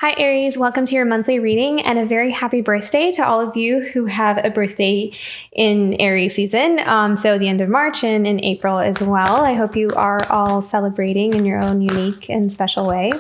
Hi Aries, welcome to your monthly reading and a very happy birthday to all of you who have a birthday in Aries season. So the end of March and in April as well. I hope you are all celebrating in your own unique and special way.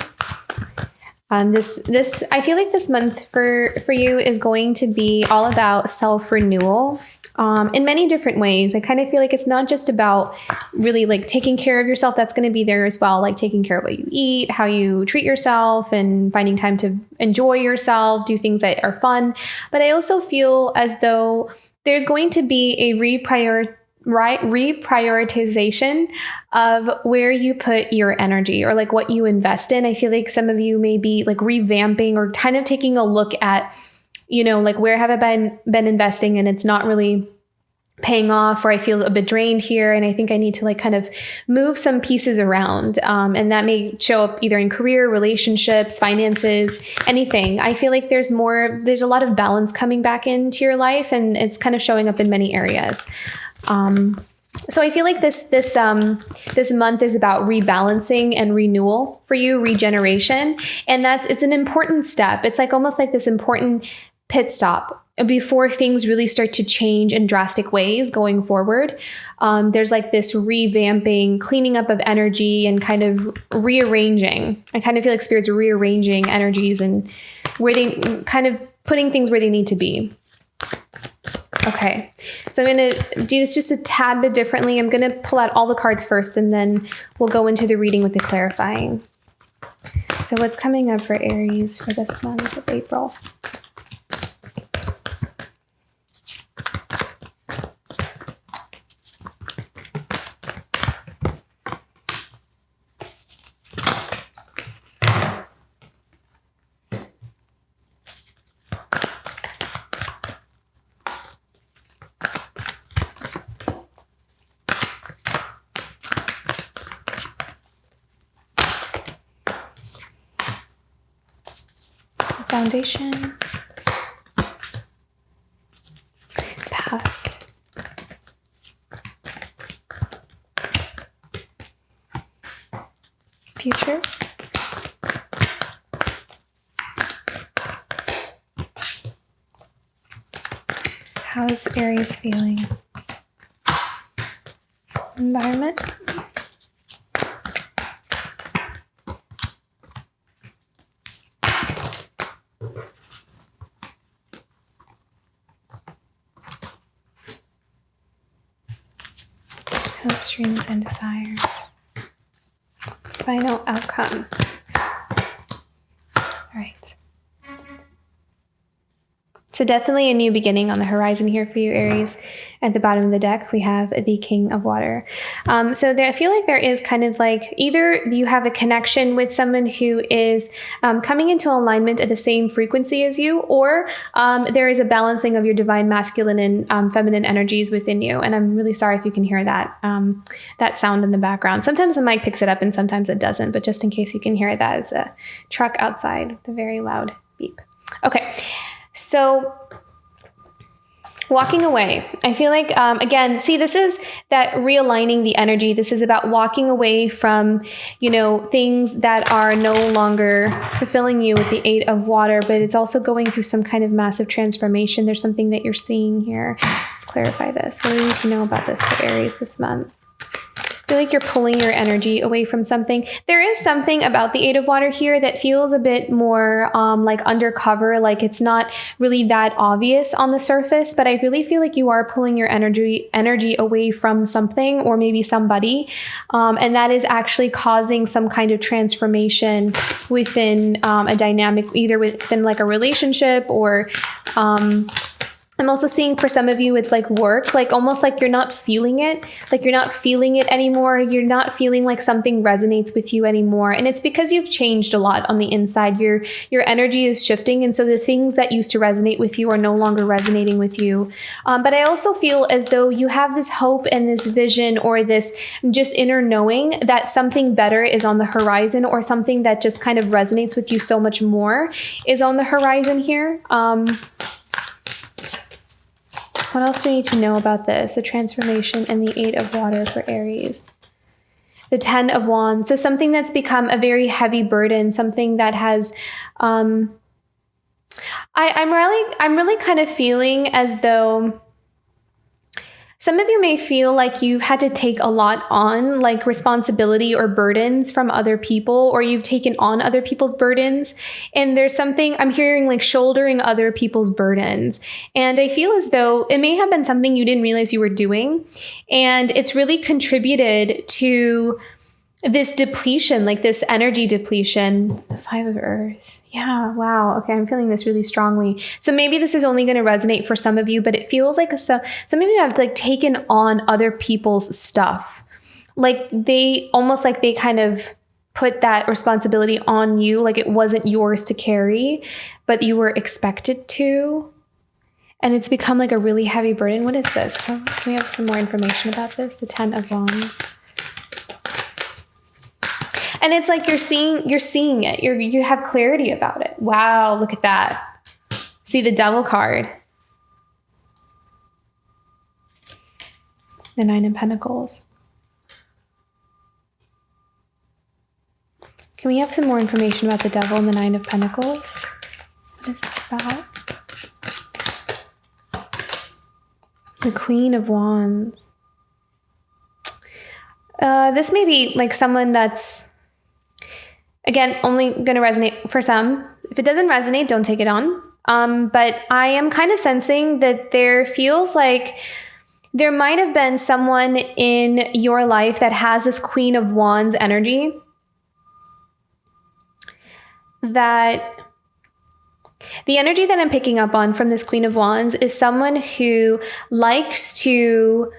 This I feel like this month for you is going to be all about self-renewal. In many different ways. I kind of feel like it's not just about really like taking care of yourself. That's going to be there as well. Like taking care of what you eat, how you treat yourself, and finding time to enjoy yourself, do things that are fun. But I also feel as though there's going to be a reprioritization of where you put your energy or like what you invest in. I feel like some of you may be like revamping or kind of taking a look at, like where have I been investing and it's not really paying off, or I feel a bit drained here. And I think I need to like kind of move some pieces around. And that may show up either in career, relationships, finances, anything. I feel like there's a lot of balance coming back into your life, and it's kind of showing up in many areas. So I feel like this month is about rebalancing and renewal for you, regeneration. And it's an important step. It's like almost like this important pit stop before things really start to change in drastic ways going forward. There's like this revamping, cleaning up of energy and kind of rearranging. I kind of feel like Spirit's rearranging energies and where they kind of putting things where they need to be. Okay, so I'm going to do this just a tad bit differently. I'm going to pull out all the cards first, and then we'll go into the reading with the clarifying. So what's coming up for Aries for this month of April? Foundation, past, future, how's Aries feeling? Environment. Hopes, dreams, and desires. Final outcome. All right. So definitely a new beginning on the horizon here for you, Aries. At the bottom of the deck, we have the King of Water. I feel like there is kind of like either you have a connection with someone who is coming into alignment at the same frequency as you, or there is a balancing of your divine masculine and feminine energies within you. And I'm really sorry if you can hear that that sound in the background. Sometimes the mic picks it up and sometimes it doesn't, but just in case you can hear it, that is a truck outside with a very loud beep. Okay. So walking away, I feel like, again, see, this is that realigning the energy. This is about walking away from, things that are no longer fulfilling you with the Eight of Water, but it's also going through some kind of massive transformation. There's something that you're seeing here. Let's clarify this. What do we need to know about this for Aries this month? I feel like you're pulling your energy away from something. There is something about the Eight of Water here that feels a bit more like undercover, like it's not really that obvious on the surface, but I really feel like you are pulling your energy away from something or maybe somebody, and that is actually causing some kind of transformation within a dynamic, either within like a relationship or I'm also seeing for some of you, it's like work, like almost like you're not feeling it, anymore. You're not feeling like something resonates with you anymore. And it's because you've changed a lot on the inside. Your energy is shifting. And so the things that used to resonate with you are no longer resonating with you. But I also feel as though you have this hope and this vision or this just inner knowing that something better is on the horizon, or something that just kind of resonates with you so much more is on the horizon here. What else do we need to know about this? The transformation and the Eight of Water for Aries. The Ten of Wands. So something that's become a very heavy burden, something that has, I'm really kind of feeling as though some of you may feel like you've had to take a lot on, like responsibility or burdens from other people, or you've taken on other people's burdens. And there's something I'm hearing like shouldering other people's burdens. And I feel as though it may have been something you didn't realize you were doing. And it's really contributed to this depletion, like this energy depletion. The Five of Earth. Yeah. Wow. Okay. I'm feeling this really strongly. So maybe this is only going to resonate for some of you, but it feels like some of you have like taken on other people's stuff. Like they almost like they kind of put that responsibility on you. Like it wasn't yours to carry, but you were expected to. And it's become like a really heavy burden. What is this? Can we have some more information about this? The Ten of Wands. And it's like you're seeing it. You have clarity about it. Wow, look at that. See the Devil card. The Nine of Pentacles. Can we have some more information about the Devil and the Nine of Pentacles? What is this about? The Queen of Wands. This may be like someone that's, again, only going to resonate for some. If it doesn't resonate, don't take it on. But I am kind of sensing that there feels like there might have been someone in your life that has this Queen of Wands energy. That the energy that I'm picking up on from this Queen of Wands is someone who likes to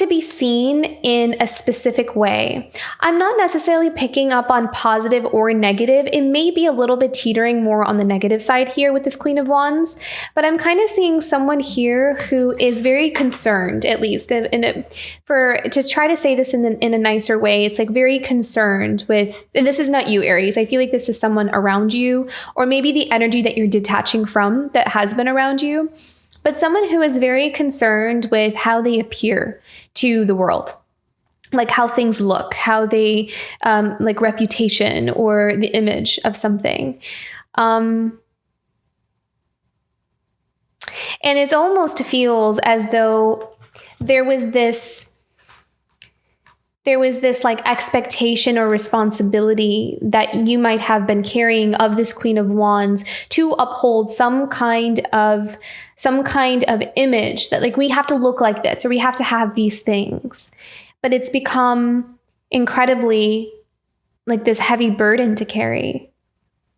be seen in a specific way. I'm not necessarily picking up on positive or negative. It may be a little bit teetering more on the negative side here with this Queen of Wands, but I'm kind of seeing someone here who is very concerned, at least to try to say this in a nicer way. It's like very concerned with, and this is not you, Aries. I feel like this is someone around you, or maybe the energy that you're detaching from that has been around you. But someone who is very concerned with how they appear to the world, like how things look, how they, like reputation or the image of something. And it almost feels as though there was this like expectation or responsibility that you might have been carrying of this Queen of Wands to uphold some kind of image that like we have to look like this or we have to have these things. But it's become incredibly like this heavy burden to carry.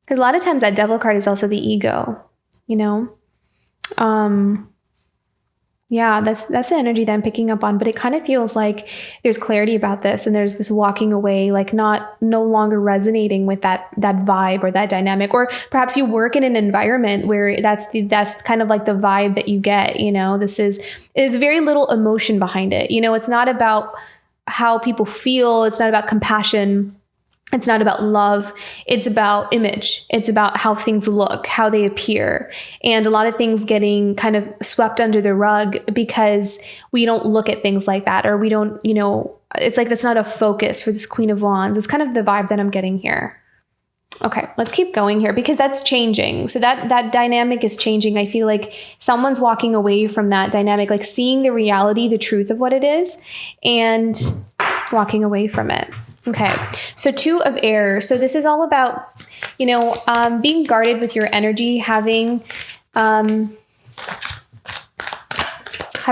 Because a lot of times that Devil card is also the ego, you know? Yeah, that's the energy that I'm picking up on, but it kind of feels like there's clarity about this and there's this walking away, like no longer resonating with that vibe or that dynamic. Or perhaps you work in an environment where that's kind of like the vibe that you get, you know. There's very little emotion behind it. You know, it's not about how people feel, it's not about compassion. It's not about love. It's about image. It's about how things look, how they appear. And a lot of things getting kind of swept under the rug because we don't look at things like that, or we don't, you know, it's like that's not a focus for this Queen of Wands. It's kind of the vibe that I'm getting here. Okay, let's keep going here because that's changing. So that dynamic is changing. I feel like someone's walking away from that dynamic, like seeing the reality, the truth of what it is, and walking away from it. Okay, so Two of Air. So this is all about, you know, being guarded with your energy, having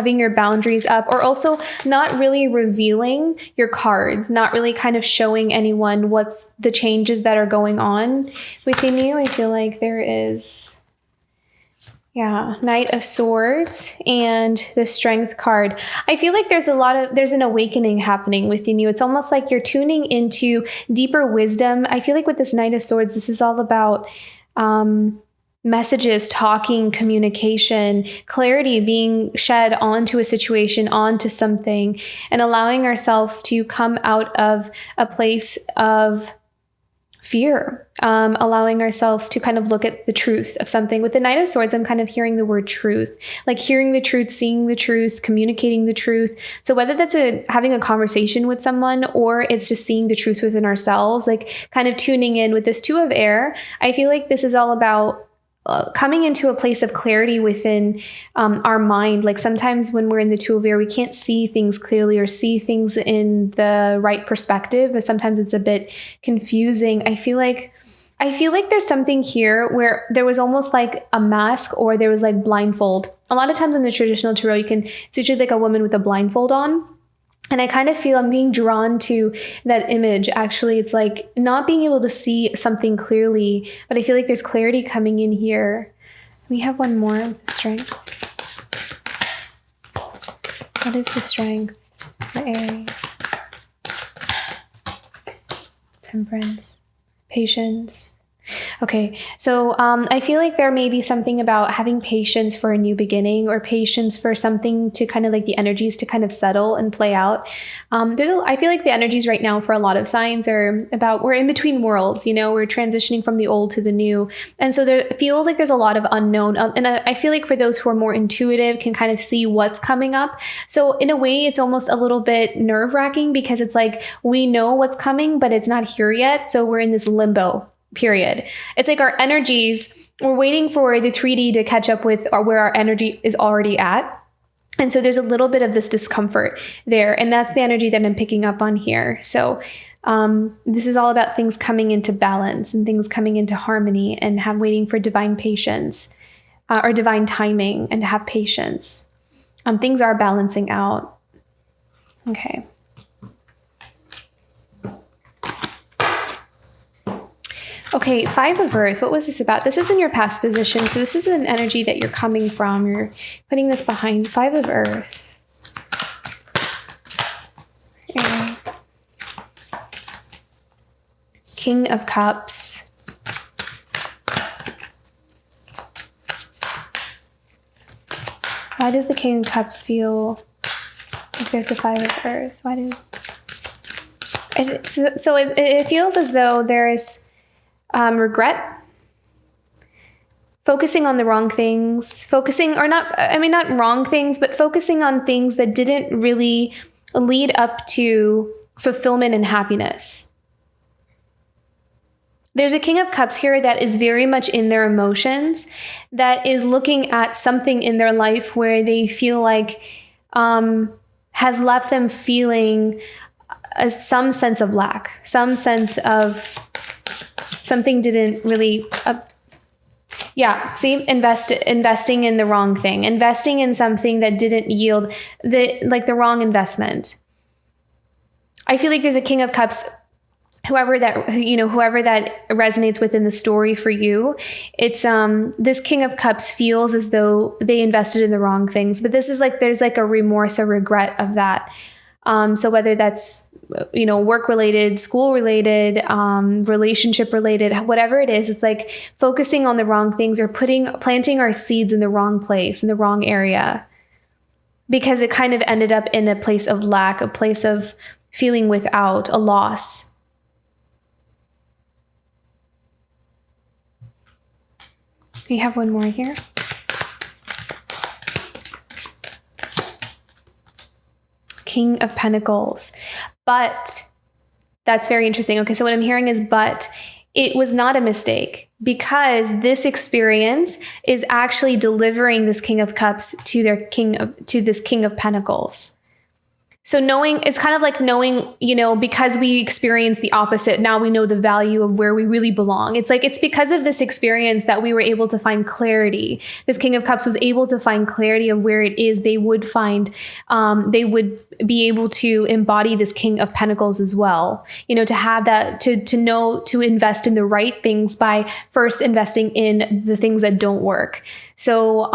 your boundaries up, or also not really revealing your cards, not really kind of showing anyone what's the changes that are going on within you. I feel like there is, yeah, Knight of Swords and the Strength card. I feel like there's an awakening happening within you. It's almost like you're tuning into deeper wisdom. I feel like with this Knight of Swords, this is all about messages, talking, communication, clarity being shed onto a situation, onto something, and allowing ourselves to come out of a place of fear, allowing ourselves to kind of look at the truth of something. With the Knight of Swords, I'm kind of hearing the word truth, like hearing the truth, seeing the truth, communicating the truth. So whether that's having a conversation with someone, or it's just seeing the truth within ourselves, like kind of tuning in. With this Two of Air, I feel like this is all about coming into a place of clarity within our mind. Like sometimes when we're in the Two of Air, we can't see things clearly or see things in the right perspective, but sometimes it's a bit confusing. I feel like there's something here where there was almost like a mask, or there was like blindfold. A lot of times in the traditional tarot, it's usually like a woman with a blindfold on. And I kind of feel I'm being drawn to that image. Actually, it's like not being able to see something clearly, but I feel like there's clarity coming in here. We have one more with the Strength. What is the Strength for Aries? Temperance, patience. Okay, so I feel like there may be something about having patience for a new beginning, or patience for something to kind of like the energies to kind of settle and play out. I feel like the energies right now for a lot of signs are about, we're in between worlds, we're transitioning from the old to the new. And so there feels like there's a lot of unknown. And I feel like for those who are more intuitive can kind of see what's coming up. So in a way, it's almost a little bit nerve-wracking, because it's like we know what's coming, but it's not here yet. So we're in this limbo period. It's like our energies, we're waiting for the 3D to catch up with where our energy is already at. And so there's a little bit of this discomfort there. And that's the energy that I'm picking up on here. So this is all about things coming into balance and things coming into harmony, and waiting for divine patience or divine timing, and to have patience. Things are balancing out. Okay. Okay, Five of Earth. What was this about? This is in your past position. So this is an energy that you're coming from. You're putting this behind. Five of Earth. Aries. King of Cups. Why does the King of Cups feel like there's a Five of Earth? Why do... it feels as though there is regret, focusing on the wrong things, not wrong things, but focusing on things that didn't really lead up to fulfillment and happiness. There's a King of Cups here that is very much in their emotions, that is looking at something in their life where they feel like has left them feeling some sense of lack, some sense of something didn't really, investing in the wrong thing, investing in something that didn't yield the wrong investment. I feel like there's a King of Cups, whoever that resonates within the story for you. It's this King of Cups feels as though they invested in the wrong things, but this is like there's like a remorse, a regret of that. So whether that's work related, school related, relationship related, whatever it is, it's like focusing on the wrong things, or planting our seeds in the wrong place, in the wrong area, because it kind of ended up in a place of lack, a place of feeling without, a loss. We have one more here. King of Pentacles. But that's very interesting. Okay, so what I'm hearing is, but it was not a mistake, because this experience is actually delivering this King of Cups to this King of Pentacles. So it's kind of like knowing, because we experience the opposite, now we know the value of where we really belong. It's like, it's because of this experience that we were able to find clarity. This King of Cups was able to find clarity of where it is they would be able to embody this King of Pentacles as well. To have that, to know, to invest in the right things by first investing in the things that don't work. So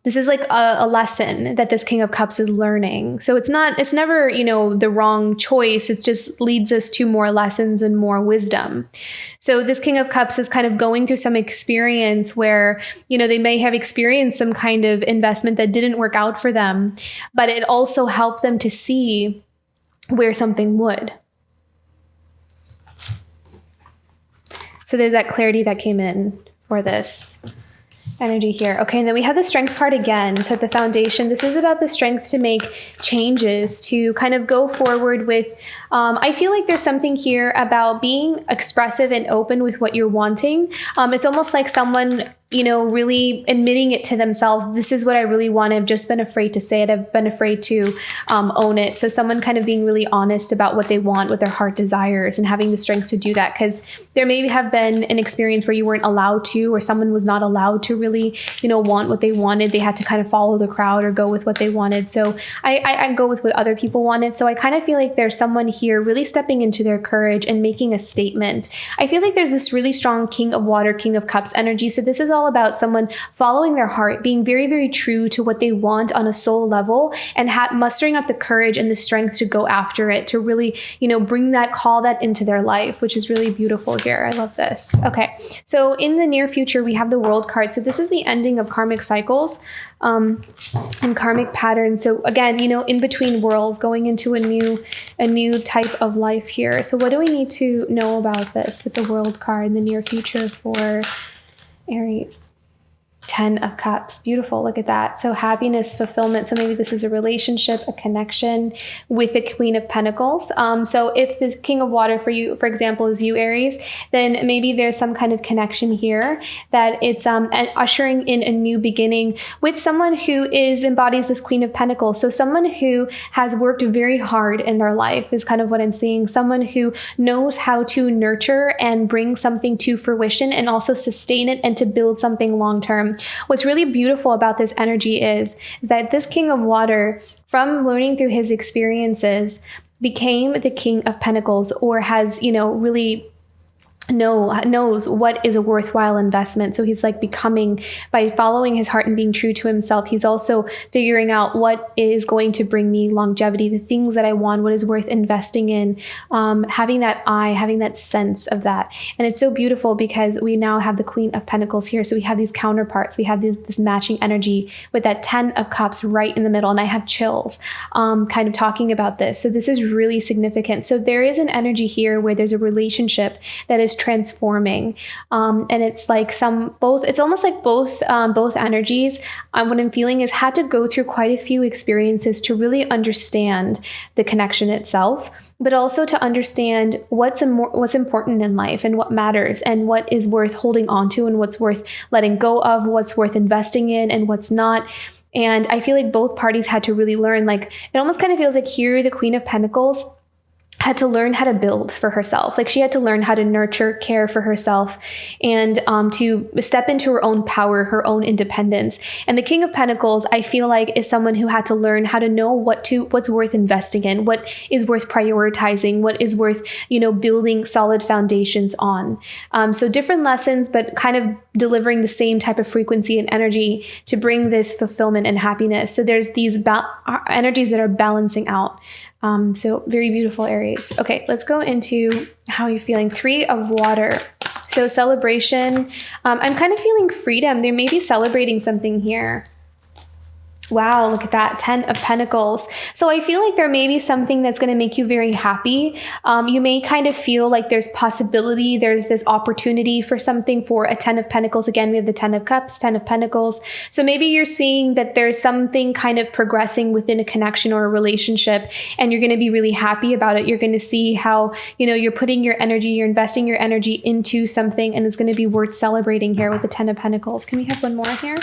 this is like a lesson that this King of Cups is learning. So it's never, the wrong choice. It just leads us to more lessons and more wisdom. So this King of Cups is kind of going through some experience where, they may have experienced some kind of investment that didn't work out for them, but it also helped them to see where something would. So there's that clarity that came in for this energy here. Okay, and then we have the strength card again. So at the foundation, this is about the strength to make changes, to kind of go forward with, I feel like there's something here about being expressive and open with what you're wanting. It's almost like someone, really admitting it to themselves. This is what I really want. I've just been afraid to say it. I've been afraid to own it. So someone kind of being really honest about what they want, what their heart desires, and having the strength to do that. Because there may have been an experience where you weren't allowed to, or someone was not allowed to really, want what they wanted. They had to kind of follow the crowd or go with what they wanted. So I go with what other people wanted. So I kind of feel like there's someone here really stepping into their courage and making a statement. I feel like there's this really strong King of Water, King of Cups energy. So this is all about someone following their heart, being very, very true to what they want on a soul level, and mustering up the courage and the strength to go after it, to really, call that into their life, which is really beautiful here. I love this. Okay. So in the near future, we have the World card. So this is the ending of karmic cycles and karmic patterns. So again, in between worlds, going into a new type of life here. So what do we need to know about this with the World card in the near future for Aries? 10 of Cups. Beautiful. Look at that. So happiness, fulfillment. So maybe this is a relationship, a connection with the Queen of Pentacles. So if the King of Water for you, for example, is you, Aries, then maybe there's some kind of connection here that it's ushering in a new beginning with someone who embodies this Queen of Pentacles. So someone who has worked very hard in their life is kind of what I'm seeing. Someone who knows how to nurture and bring something to fruition and also sustain it and to build something long term. What's really beautiful about this energy is that this King of Water, from learning through his experiences, became the King of Pentacles, or has, really knows what is a worthwhile investment. So he's like becoming, by following his heart and being true to himself, he's also figuring out what is going to bring me longevity, the things that I want, what is worth investing in, having that eye, having that sense of that. And it's so beautiful because we now have the Queen of Pentacles here. So we have these counterparts, we have this matching energy with that 10 of Cups right in the middle. And I have chills kind of talking about this. So this is really significant. So there is an energy here where there's a relationship that is transforming, and it's like it's almost like both energies, what I'm feeling is had to go through quite a few experiences to really understand the connection itself, but also to understand what's important in life and what matters and what is worth holding on to and what's worth letting go of, what's worth investing in and what's not. And I feel like both parties had to really learn, like it almost kind of feels like here the Queen of Pentacles had to learn how to build for herself. Like she had to learn how to nurture, care for herself, and to step into her own power, her own independence. And the King of Pentacles, I feel like, is someone who had to learn how to know what's worth investing in, what is worth prioritizing, what is worth, building solid foundations on. So different lessons, but kind of delivering the same type of frequency and energy to bring this fulfillment and happiness. So there's these energies that are balancing out. So very beautiful, Aries. Okay, let's go into how you're feeling. 3 of Water. So celebration. I'm kind of feeling freedom. They may be celebrating something here. Wow, look at that. 10 of Pentacles. So I feel like there may be something that's going to make you very happy. You may kind of feel like there's possibility, there's this opportunity for something for a 10 of Pentacles. Again, we have the 10 of Cups, 10 of Pentacles. So maybe you're seeing that there's something kind of progressing within a connection or a relationship, and you're going to be really happy about it. You're going to see how, you're putting your energy, you're investing your energy into something, and it's going to be worth celebrating here with the 10 of Pentacles. Can we have one more here?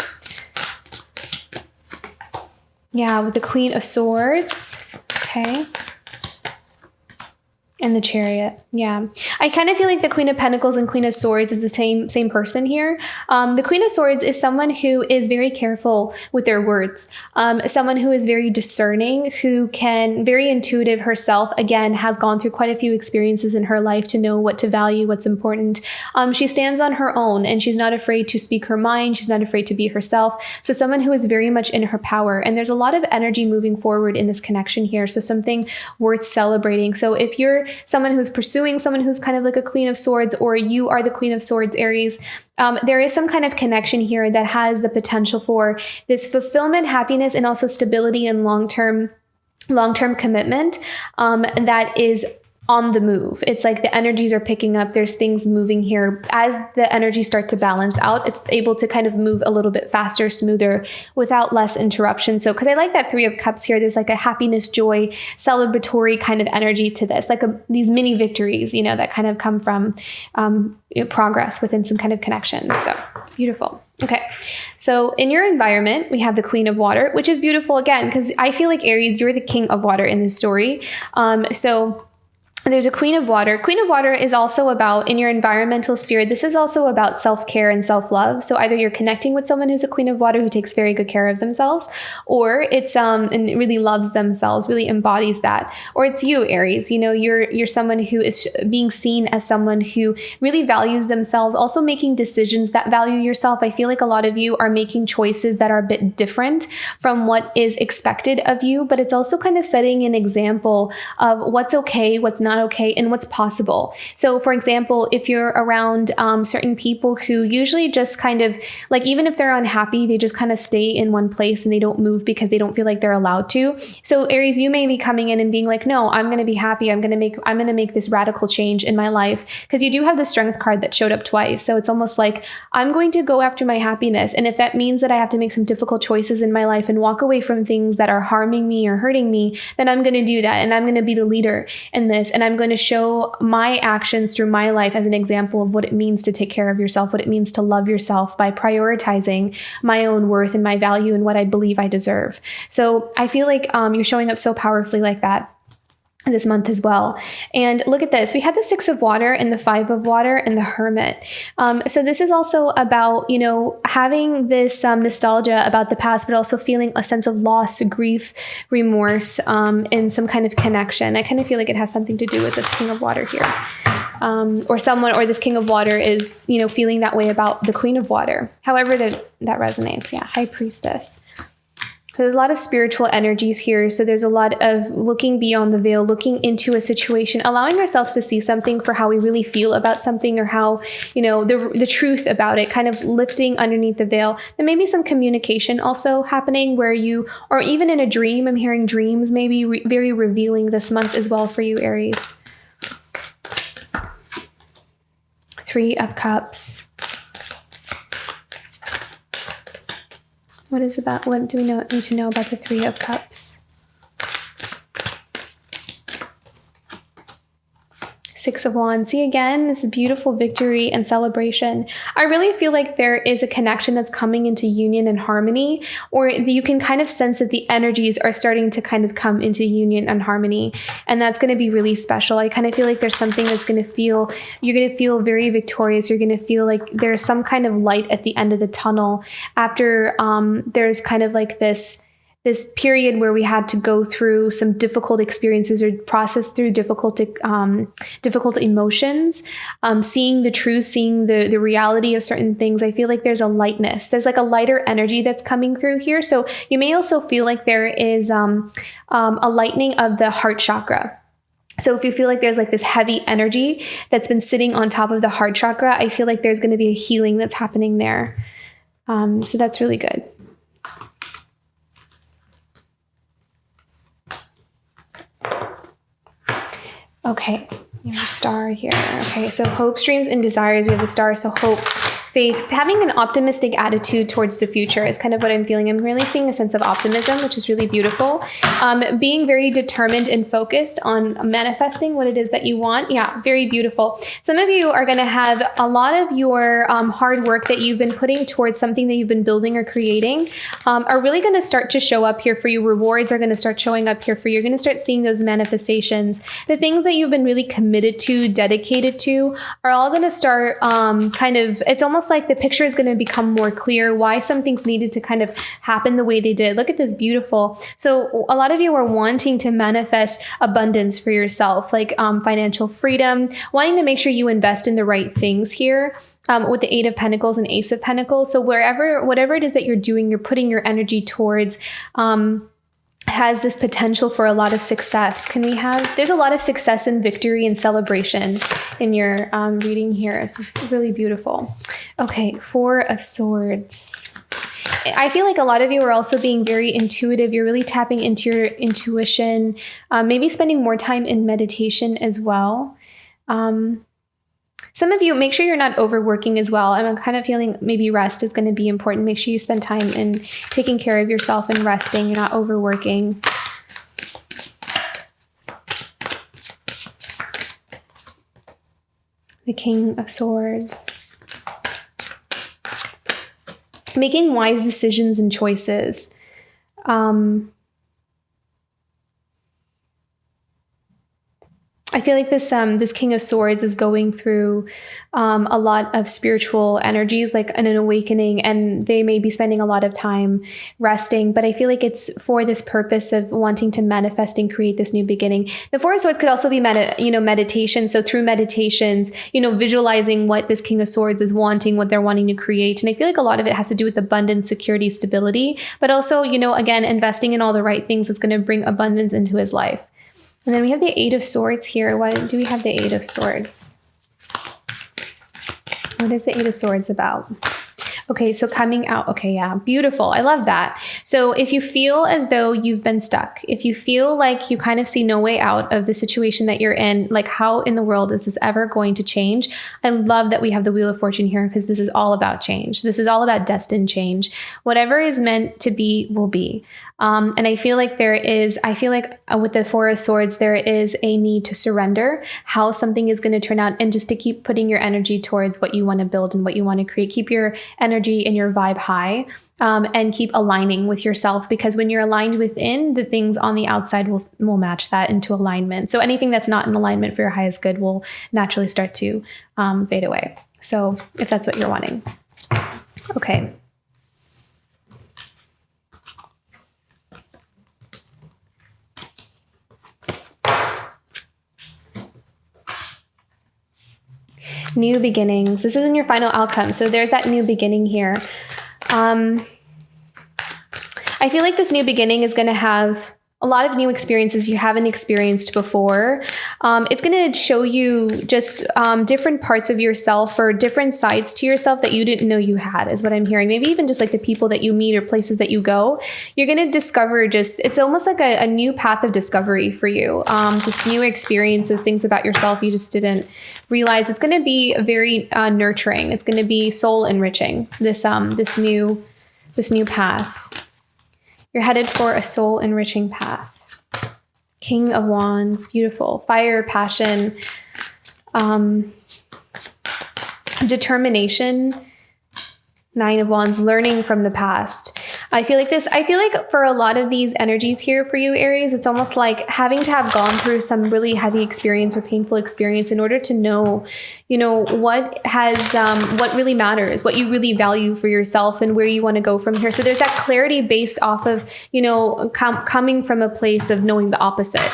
Yeah, with the Queen of Swords. Okay. And the Chariot. Yeah. I kind of feel like the Queen of Pentacles and Queen of Swords is the same person here. The Queen of Swords is someone who is very careful with their words. Someone who is very discerning, who very intuitive herself, again, has gone through quite a few experiences in her life to know what to value, what's important. She stands on her own and she's not afraid to speak her mind. She's not afraid to be herself. So someone who is very much in her power. And there's a lot of energy moving forward in this connection here. So something worth celebrating. So if you're someone who's pursuing someone who's kind of like a Queen of Swords, or you are the Queen of Swords, Aries, there is some kind of connection here that has the potential for this fulfillment, happiness, and also stability and long-term commitment that is on the move. It's like the energies are picking up. There's things moving here. As the energies start to balance out, it's able to kind of move a little bit faster, smoother, without less interruption. So, because I like that Three of Cups here, there's like a happiness, joy, celebratory kind of energy to this, like these mini victories, you know, that kind of come from progress within some kind of connection. So beautiful. Okay. So in your environment, we have the Queen of Water, which is beautiful again, because I feel like Aries, you're the King of Water in this story. So there's a Queen of Water. Queen of Water is also about, in your environmental sphere, this is also about self-care and self-love. So either you're connecting with someone who's a Queen of Water who takes very good care of themselves, or it's and really loves themselves, really embodies that. Or it's you, Aries. You know, you're someone who is being seen as someone who really values themselves, also making decisions that value yourself. I feel like a lot of you are making choices that are a bit different from what is expected of you, but it's also kind of setting an example of what's okay, what's not okay, and what's possible. So for example, if you're around certain people who usually just kind of like, even if they're unhappy, they just kind of stay in one place and they don't move because they don't feel like they're allowed to. So Aries, you may be coming in and being like, no, I'm going to be happy. I'm going to make this radical change in my life, because you do have the Strength card that showed up twice. So it's almost like I'm going to go after my happiness. And if that means that I have to make some difficult choices in my life and walk away from things that are harming me or hurting me, then I'm going to do that. And I'm going to be the leader in this. And I'm going to show my actions through my life as an example of what it means to take care of yourself, what it means to love yourself by prioritizing my own worth and my value and what I believe I deserve. So I feel like you're showing up so powerfully like that this month as well. And look at this. We had the Six of Water and the Five of Water and the Hermit. So this is also about, you know, having this nostalgia about the past, but also feeling a sense of loss, grief, remorse, and some kind of connection. I kind of feel like it has something to do with this King of Water here. Or this King of Water is, you know, feeling that way about the Queen of Water. However, that resonates. Yeah. High Priestess. So there's a lot of spiritual energies here. So there's a lot of looking beyond the veil, looking into a situation, allowing ourselves to see something for how we really feel about something, or how, you know, the truth about it, kind of lifting underneath the veil. There may be some communication also happening where you, or even in a dream, I'm hearing dreams may be very revealing this month as well for you, Aries. Three of Cups. What do we need to know about the Three of Cups? Six of Wands. See, again, this is beautiful victory and celebration. I really feel like there is a connection that's coming into union and harmony, or you can kind of sense that the energies are starting to kind of come into union and harmony. And that's going to be really special. I kind of feel like there's something that's going to feel, you're going to feel very victorious. You're going to feel like there's some kind of light at the end of the tunnel after there's kind of like this period where we had to go through some difficult experiences or process through difficult emotions, seeing the truth, seeing the reality of certain things. I feel like there's a lightness. There's like a lighter energy that's coming through here. So you may also feel like there is a lightening of the heart chakra. So if you feel like there's like this heavy energy that's been sitting on top of the heart chakra, I feel like there's going to be a healing that's happening there. So that's really good. Okay, you have a star here. Okay, so hopes, dreams, and desires. We have the star, so hope, faith, having an optimistic attitude towards the future is kind of what I'm feeling. I'm really seeing a sense of optimism, which is really beautiful. Being very determined and focused on manifesting what it is that you want. Yeah, very beautiful. Some of you are going to have a lot of your hard work that you've been putting towards something that you've been building or creating are really going to start to show up here for you. Rewards are going to start showing up here for you. You're going to start seeing those manifestations. The things that you've been really committed to, dedicated to, are all going to start it's almost like the picture is going to become more clear why some things needed to kind of happen the way they did. Look at this, beautiful. So a lot of you are wanting to manifest abundance for yourself, like financial freedom, wanting to make sure you invest in the right things here with the Eight of Pentacles and Ace of Pentacles. So whatever it is that you're doing, you're putting your energy towards, has this potential for a lot of success. There's a lot of success and victory and celebration in your reading here. It's just really beautiful. Okay, Four of Swords. I feel like a lot of you are also being very intuitive. You're really tapping into your intuition, maybe spending more time in meditation as well. Some of you, make sure you're not overworking as well. I'm kind of feeling maybe rest is going to be important. Make sure you spend time in taking care of yourself and resting. You're not overworking. The King of Swords. Making wise decisions and choices. I feel like this King of Swords is going through a lot of spiritual energies, like an awakening, and they may be spending a lot of time resting. But I feel like it's for this purpose of wanting to manifest and create this new beginning. The Four of Swords could also be meditation. So through meditations, visualizing what this King of Swords is wanting, what they're wanting to create. And I feel like a lot of it has to do with abundance, security, stability, but also, again, investing in all the right things that's going to bring abundance into his life. And then we have the Eight of Swords here. Why do we have the Eight of Swords? What is the Eight of Swords about? Okay, so coming out. Okay, yeah, beautiful. I love that. So if you feel as though you've been stuck, if you feel like you kind of see no way out of the situation that you're in, like how in the world is this ever going to change? I love that we have the Wheel of Fortune here because this is all about change. This is all about destined change. Whatever is meant to be will be. And I feel like with the Four of Swords, there is a need to surrender how something is going to turn out and just to keep putting your energy towards what you want to build and what you want to create. Keep your energy and your vibe high, and keep aligning with yourself, because when you're aligned within, the things on the outside will match that into alignment. So anything that's not in alignment for your highest good will naturally start to fade away. So if that's what you're wanting. Okay. New beginnings. This isn't your final outcome. So there's that new beginning here. I feel like this new beginning is going to have a lot of new experiences you haven't experienced before. It's going to show you just different parts of yourself or different sides to yourself that you didn't know you had, is what I'm hearing. Maybe even just like the people that you meet or places that you go. You're going to discover it's almost like a new path of discovery for you. Just new experiences, things about yourself you just didn't realize. It's going to be very nurturing. It's going to be soul enriching, this new path. You're headed for a soul enriching path. King of Wands, beautiful. Fire, passion, determination. Nine of Wands, learning from the past. I feel like for a lot of these energies here for you, Aries, it's almost like having to have gone through some really heavy experience or painful experience in order to know, what really matters, what you really value for yourself and where you want to go from here. So there's that clarity based off of, coming from a place of knowing the opposite.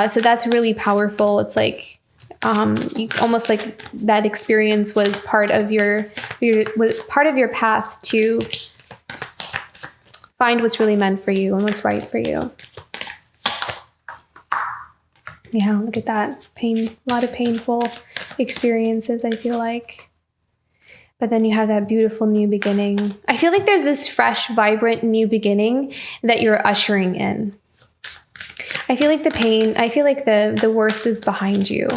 So that's really powerful. It's like, almost like that experience was part of your path to find what's really meant for you and what's right for you. Yeah, look at that. A lot of painful experiences, I feel like. But then you have that beautiful new beginning. I feel like there's this fresh, vibrant new beginning that you're ushering in. I feel like the worst is behind you.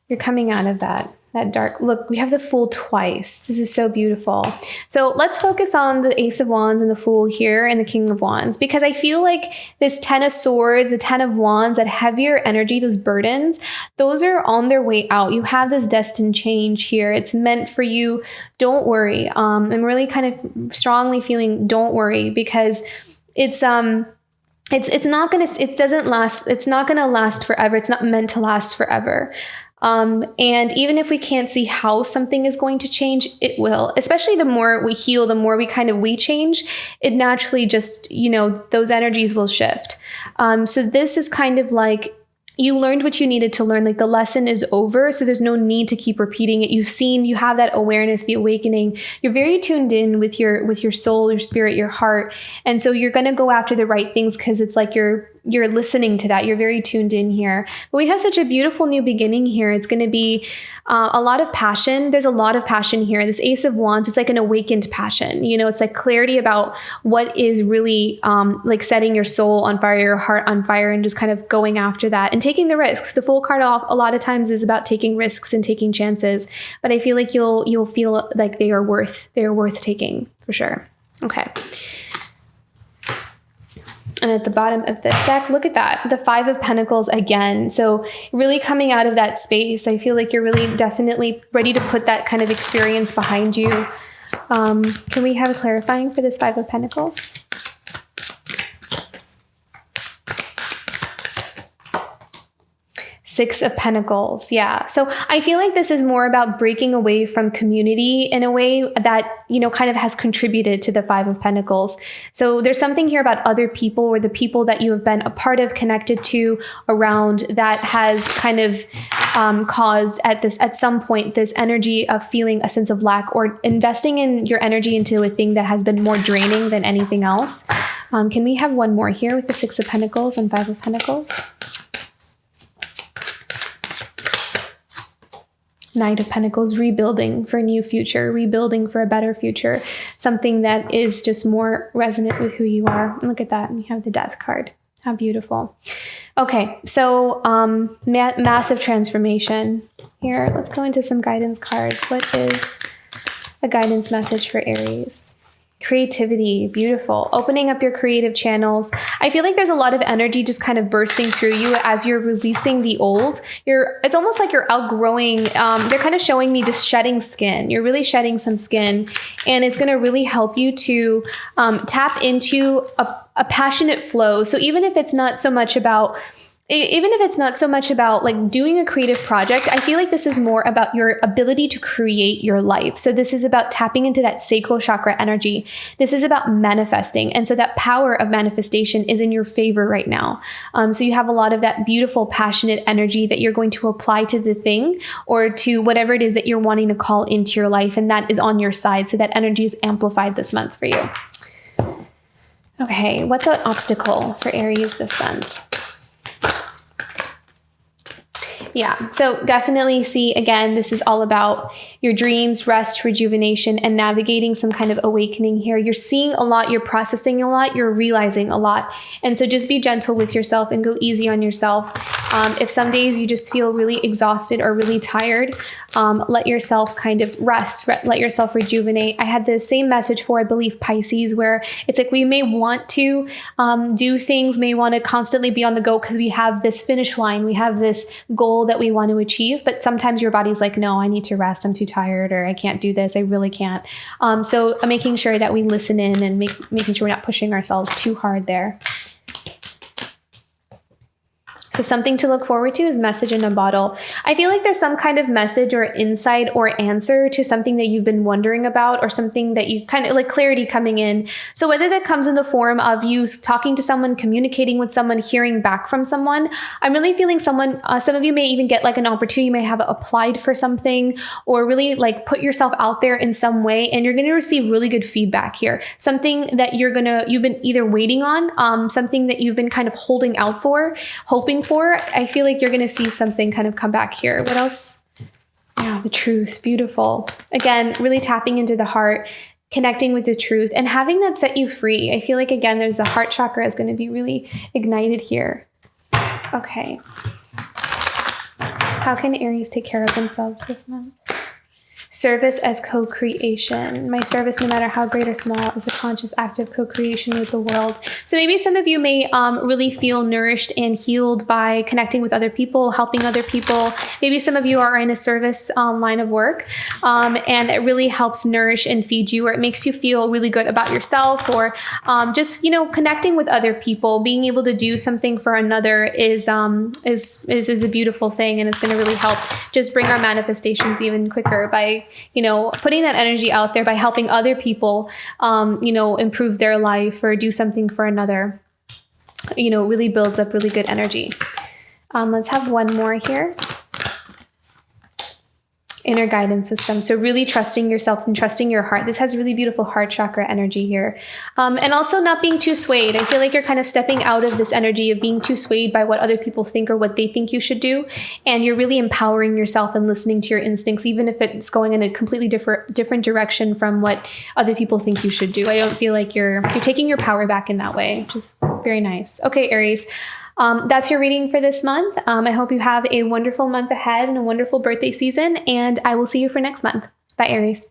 You're coming out of that dark. Look, we have the Fool twice. This is so beautiful. So let's focus on the Ace of Wands and the Fool here and the King of Wands, because I feel like this Ten of Swords, the Ten of Wands, that heavier energy, those burdens, those are on their way out. You have this destined change here. It's meant for you. Don't worry. I'm really kind of strongly feeling don't worry, because it's not going to last forever. It's not meant to last forever. And even if we can't see how something is going to change, it will. Especially the more we heal, the more we change, it naturally just, those energies will shift. So this is kind of like, you learned what you needed to learn. Like the lesson is over. So there's no need to keep repeating it. You have that awareness, the awakening. You're very tuned in with your soul, your spirit, your heart. And so you're going to go after the right things, because it's like you're you're listening to that. You're very tuned in here. But we have such a beautiful new beginning here. It's going to be a lot of passion. There's a lot of passion here. This Ace of Wands, it's like an awakened passion. You know, it's like clarity about what is really like setting your soul on fire, your heart on fire, and just kind of going after that and taking the risks. The Fool card a lot of times is about taking risks and taking chances. But I feel like you'll feel like they are worth taking for sure. Okay. And at the bottom of this deck, look at that, the Five of Pentacles again. So really coming out of that space, I feel like you're really definitely ready to put that kind of experience behind you. Can we have a clarifying for this Five of Pentacles? Six of Pentacles. Yeah. So I feel like this is more about breaking away from community in a way that, you know, kind of has contributed to the Five of Pentacles. So there's something here about other people or the people that you have been a part of, connected to, around, that has kind of caused at some point this energy of feeling a sense of lack or investing in your energy into a thing that has been more draining than anything else. Can we have one more here with the Six of Pentacles and Five of Pentacles? Knight of Pentacles, rebuilding for a new future, rebuilding for a better future, something that is just more resonant with who you are. And look at that. And we have the Death card. How beautiful. Okay, so massive transformation here. Let's go into some guidance cards. What is a guidance message for Aries? Creativity, beautiful. Opening up your creative channels. I feel like there's a lot of energy just kind of bursting through you as you're releasing the old. It's almost like you're outgrowing. They're kind of showing me just shedding skin. You're really shedding some skin, and it's going to really help you to tap into a passionate flow. So even if it's not so much about like doing a creative project, I feel like this is more about your ability to create your life. So this is about tapping into that sacral chakra energy. This is about manifesting. And so that power of manifestation is in your favor right now. So you have a lot of that beautiful, passionate energy that you're going to apply to the thing or to whatever it is that you're wanting to call into your life. And that is on your side. So that energy is amplified this month for you. Okay, what's an obstacle for Aries this month? Yeah, so definitely see, again, this is all about your dreams, rest, rejuvenation, and navigating some kind of awakening here. You're seeing a lot, you're processing a lot, you're realizing a lot. And so just be gentle with yourself and go easy on yourself. If some days you just feel really exhausted or really tired, let yourself kind of rest, let yourself rejuvenate. I had the same message for, I believe, Pisces, where it's like we may want to do things, may want to constantly be on the go because we have this finish line, we have this goal that we want to achieve, but sometimes your body's like, no, I need to rest, I'm too tired, or I can't do this, I really can't. So making sure that we listen in and making sure we're not pushing ourselves too hard there. So something to look forward to is message in a bottle. I feel like there's some kind of message or insight or answer to something that you've been wondering about, or something that you kind of like clarity coming in. So whether that comes in the form of you talking to someone, communicating with someone, hearing back from someone, I'm really feeling someone, some of you may even get like an opportunity, you may have applied for something or really like put yourself out there in some way, and you're going to receive really good feedback here. Something that you've been either waiting on, something that you've been kind of holding out for, hoping for. I feel like you're going to see something kind of come back here. What else? Yeah, the truth. Beautiful. Again, really tapping into the heart, connecting with the truth, and having that set you free. I feel like, again, there's the heart chakra is going to be really ignited here. Okay. How can Aries take care of themselves this month? Service as co-creation. My service, no matter how great or small, is a conscious act of co-creation with the world. So maybe some of you may really feel nourished and healed by connecting with other people, helping other people. Maybe some of you are in a service line of work, and it really helps nourish and feed you, or it makes you feel really good about yourself, or just, connecting with other people, being able to do something for another is a beautiful thing, and it's going to really help just bring our manifestations even quicker by putting that energy out there, by helping other people, improve their life or do something for another, really builds up really good energy. Let's have one more here. inner guidance system. So really trusting yourself and trusting your heart. This has really beautiful heart chakra energy here. And also not being too swayed. I feel like you're kind of stepping out of this energy of being too swayed by what other people think or what they think you should do. And you're really empowering yourself and listening to your instincts, even if it's going in a completely different direction from what other people think you should do. I don't feel like you're taking your power back in that way, which is very nice. Okay, Aries. That's your reading for this month. I hope you have a wonderful month ahead and a wonderful birthday season, and I will see you for next month. Bye, Aries.